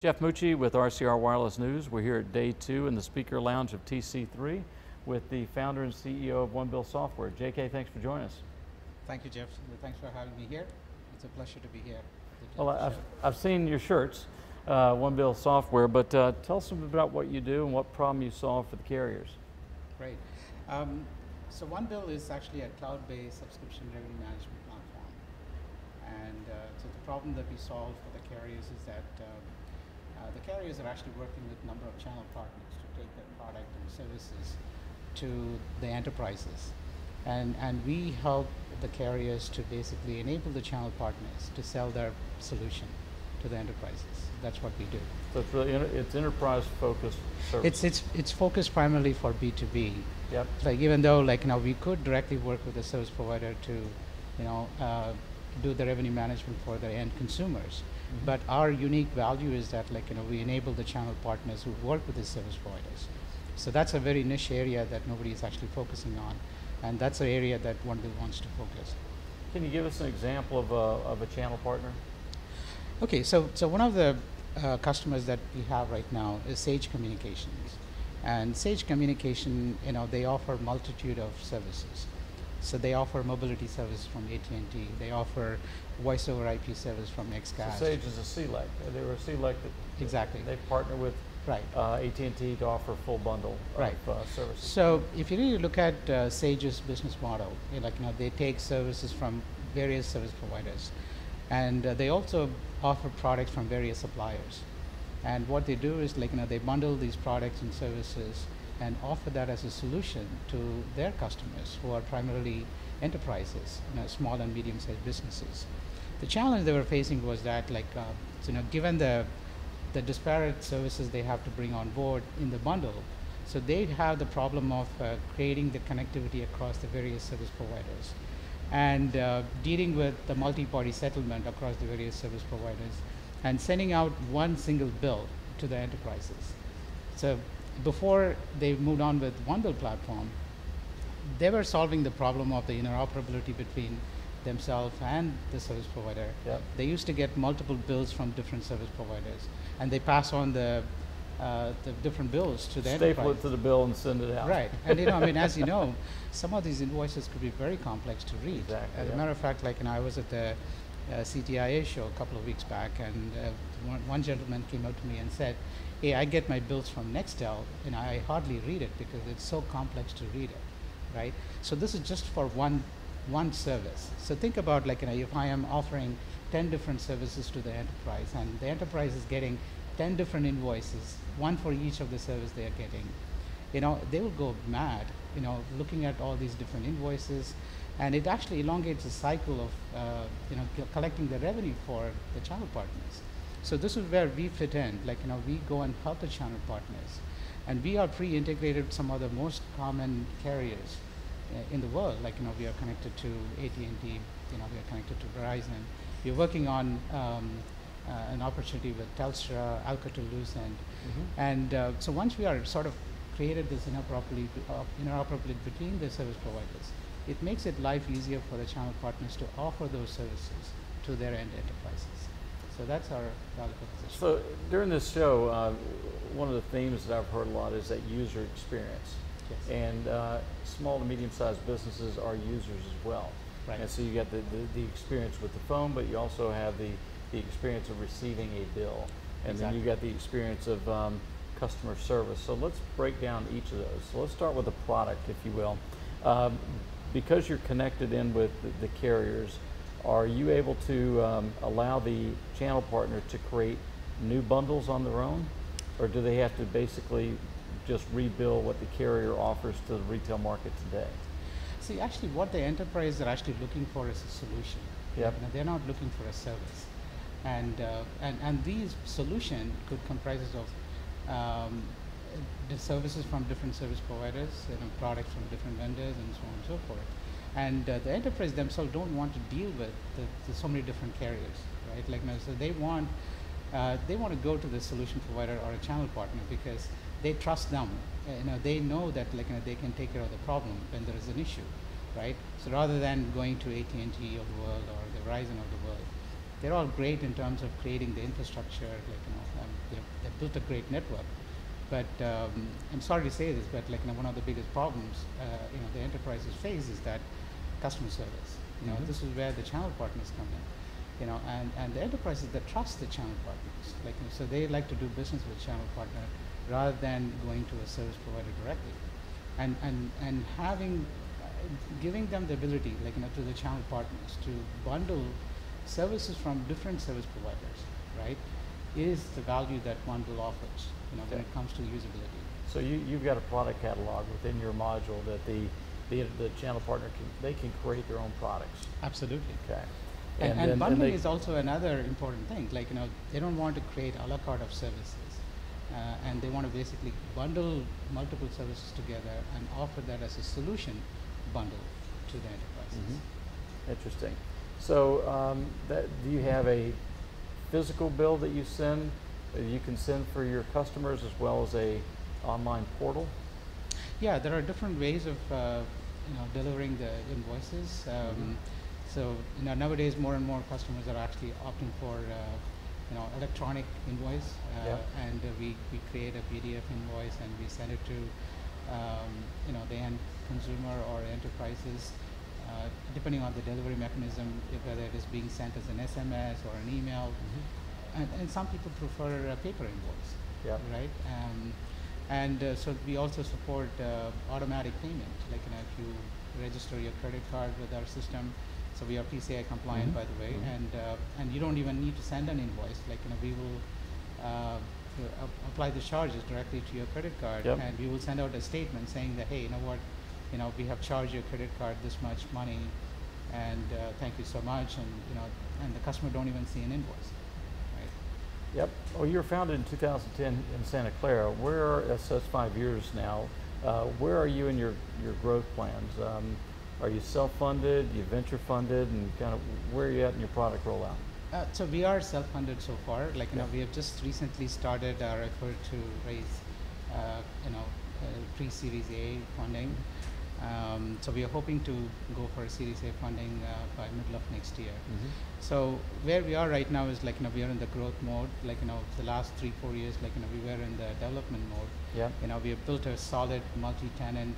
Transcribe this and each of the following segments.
Jeff Mucci with RCR Wireless News. We're here at day 2 in the speaker lounge of TC3 with the founder and CEO of Onebill Software. JK, thanks for joining us. Thank you, Jeff. Thanks for having me here. It's a pleasure to be here. Well, I've seen your shirts, Onebill Software, but tell us about what you do and what problem you solve for the carriers. Great. So Onebill is actually a cloud-based subscription revenue management platform. And so the problem that we solve for the carriers is that the carriers are actually working with a number of channel partners to take their product and services to the enterprises. And we help the carriers to basically enable the channel partners to sell their solution to the enterprises. That's what we do. So it's really it's enterprise-focused service. It's focused primarily for B2B. Yep. Like even though we could directly work with the service provider to, do the revenue management for the end consumers. Mm-hmm. But our unique value is that we enable the channel partners who work with the service providers. So that's a very niche area that nobody is actually focusing on. And that's an area that Onebill wants to focus. Can you give us an example of a channel partner? Okay, so one of the customers that we have right now is Sage Communications. And Sage Communication, they offer multitude of services. So they offer mobility service from AT&T. They offer voice over IP service from XCast. So Sage is a CLEC. They were a CLEC that exactly. They partner with right. AT&T to offer full bundle right. of services. So if you really look at Sage's business model, they take services from various service providers, and they also offer products from various suppliers. And what they do is they bundle these products and services and offer that as a solution to their customers who are primarily enterprises, small and medium-sized businesses. The challenge they were facing was that given the disparate services they have to bring on board in the bundle, so they have the problem of creating the connectivity across the various service providers and dealing with the multi-party settlement across the various service providers and sending out one single bill to the enterprises. So before they moved on with Onebill platform, they were solving the problem of the interoperability between themselves and the service provider. Yep. They used to get multiple bills from different service providers, and they pass on the different bills to the enterprise. Staple it to the bill and send it out. Right, and as you know, some of these invoices could be very complex to read. Exactly, As a matter of fact, I was at the CTIA show a couple of weeks back, and one gentleman came up to me and said, "Hey, I get my bills from Nextel, and I hardly read it because it's so complex to read it," right? So this is just for one service. So think about if I am offering 10 different services to the enterprise, and the enterprise is getting 10 different invoices, one for each of the service they are getting, they will go mad, looking at all these different invoices, and it actually elongates the cycle of collecting the revenue for the channel partners. So this is where we fit in. We go and help the channel partners, and we are pre-integrated with some of the most common carriers in the world. We are connected to AT&T. We are connected to Verizon. We're working on an opportunity with Telstra, Alcatel-Lucent, and so once we are sort of created this interoperability between the service providers, it makes it life easier for the channel partners to offer those services to their end enterprises. So that's our value proposition. So during this show, one of the themes that I've heard a lot is that user experience. Yes. And small to medium-sized businesses are users as well. Right. And so you get the experience with the phone, but you also have the experience of receiving a bill. And exactly. then you get the experience of customer service. So let's break down each of those. So let's start with the product, if you will. Because you're connected in with the carriers, are you able to allow the channel partner to create new bundles on their own? Or do they have to basically just rebill what the carrier offers to the retail market today? See, actually what the enterprise are actually looking for is a solution. Yep. They're not looking for a service. And these solution could comprise of the services from different service providers, products from different vendors, and so on and so forth. And the enterprise themselves don't want to deal with so many different carriers, right? So they want to go to the solution provider or a channel partner because they trust them. They know that they can take care of the problem when there is an issue, right? So rather than going to AT&T of the world or the Verizon of the world, they're all great in terms of creating the infrastructure, like, they've built a great network. But I'm sorry to say this, but like, one of the biggest problems, the enterprises face is that customer service. This is where the channel partners come in. And the enterprises that trust the channel partners, so they like to do business with a channel partner rather than going to a service provider directly. And giving them the ability, to the channel partners to bundle services from different service providers, right, is the value that Onebill offers, when it comes to usability. So you've got a product catalog within your module that the channel partner can create their own products. Absolutely. Okay. And bundling is also another important thing. They don't want to create a la carte of services, and they want to basically bundle multiple services together and offer that as a solution bundle to the enterprises. Interesting. So do you have a physical bill that you can send for your customers as well as a online portal? Yeah, there are different ways of delivering the invoices. So nowadays more and more customers are actually opting for electronic invoice, and we create a PDF invoice and we send it to the end consumer or enterprises, depending on the delivery mechanism, whether it is being sent as an SMS or an email. And some people prefer a paper invoice, right? So we also support automatic payment, if you register your credit card with our system. So we are PCI compliant, by the way, and you don't even need to send an invoice. We will apply the charges directly to your credit card, and we will send out a statement saying that, hey, you know what, we have charged your credit card this much money, and thank you so much, and the customer don't even see an invoice. Yep. Well, you were founded in 2010 in Santa Clara. So it's 5 years now. Where are you in your growth plans? Are you self-funded? You venture funded? And kind of where are you at in your product rollout? So we are self-funded so far. We have just recently started our effort to raise, pre-Series A funding. So we are hoping to go for a Series A funding by middle of next year. So where we are right now is we are in the growth mode. The last 3-4 years, we were in the development mode. We have built a solid multi-tenant,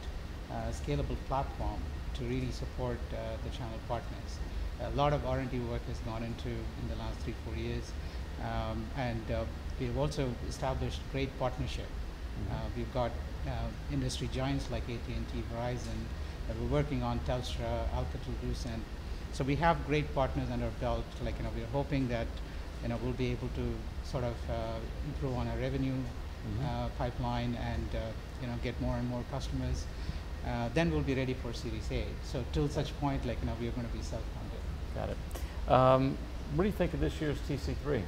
scalable platform to really support the channel partners. A lot of R&D work has gone into in the last 3-4 years, and we have also established great partnership. We've got industry giants like AT&T, Verizon. We're working on Telstra, Alcatel-Lucent. So we have great partners under our belt. We're hoping that we'll be able to sort of improve on our revenue pipeline and get more and more customers. Then we'll be ready for Series A. So till such point, we're going to be self-funded. Got it. What do you think of this year's TC3?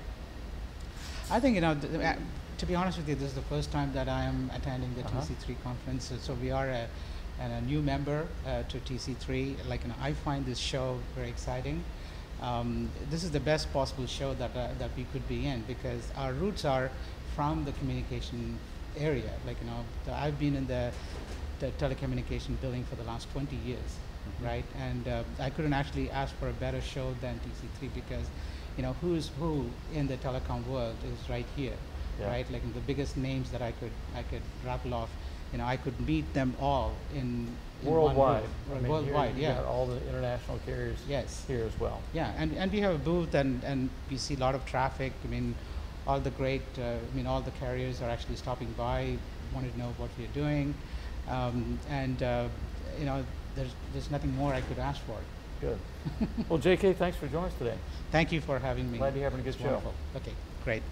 I think, to be honest with you, this is the first time that I am attending the TC3 conference. So we are a new member to TC3. I find this show very exciting. This is the best possible show that we could be in, because our roots are from the communication area. I've been in the telecommunication billing for the last 20 years, right? And I couldn't actually ask for a better show than TC3, because who's who in the telecom world is right here, right? The biggest names that I could rattle off, I could meet them all in worldwide. Worldwide, you got all the international carriers here as well. Yeah, and we have a booth, and we see a lot of traffic. All the great, all the carriers are actually stopping by, wanted to know what we're doing, there's nothing more I could ask for. Good. Well, JK, thanks for joining us today. Thank you for having me. Glad you're having a good show. Wonderful. Okay, great.